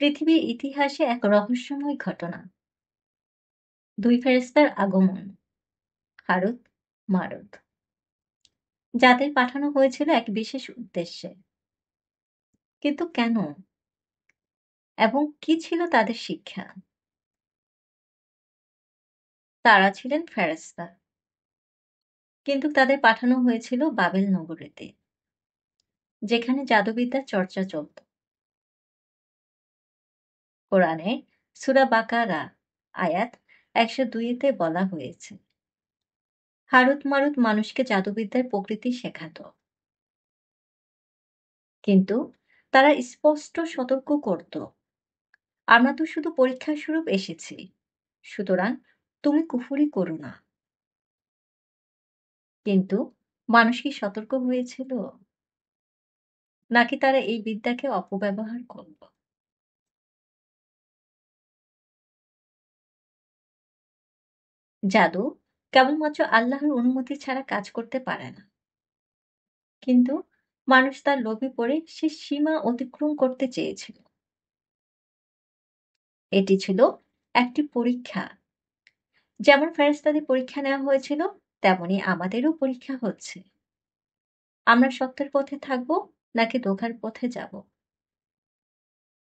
পৃথিবীর ইতিহাসে এক রহস্যময় ঘটনা। ২ ফেরেশতার আগমন, হারুত, মারুত, যাদের পাঠানো হয়েছিল এক বিশেষ উদ্দেশ্যে। কিন্তু কেন? এবং কি ছিল তাদের শিক্ষা? তারা ছিলেন ফেরেশতা। কিন্তু তাদের পাঠানো হয়েছিল বাবেল নগরীতে, যেখানে জাদুবিদ্যার চর্চা চলত। কোরআনে সূরা বাকারা আয়াত ১০২ তে বলা হয়েছে, হারুত মারুত মানুষকে জাদুবিদ্যার প্রকৃতি শেখাতো। কিন্তু তারা স্পষ্ট সতর্ক করত, আমরা তো শুধু পরীক্ষা স্বরূপ এসেছি, সুতরাং তুমি কুফরি করো না। কিন্তু মানুষ কি সতর্ক হয়েছিল, নাকি তারা এই বিদ্যাকে অপব্যবহার করল? জাদু কেবলমাত্র আল্লাহর অনুমতি ছাড়া কাজ করতে পারে না। কিন্তু মানুষ তার লোভে পড়ে সে সীমা অতিক্রম করতে চেয়েছিল। এটি ছিল একটি পরীক্ষা। যেমন ফেরেশতাদের পরীক্ষা নেওয়া হয়েছিল, তেমনি আমাদেরও পরীক্ষা হচ্ছে। আমরা সত্যের পথে থাকবো নাকি ধোঁকার পথে যাব?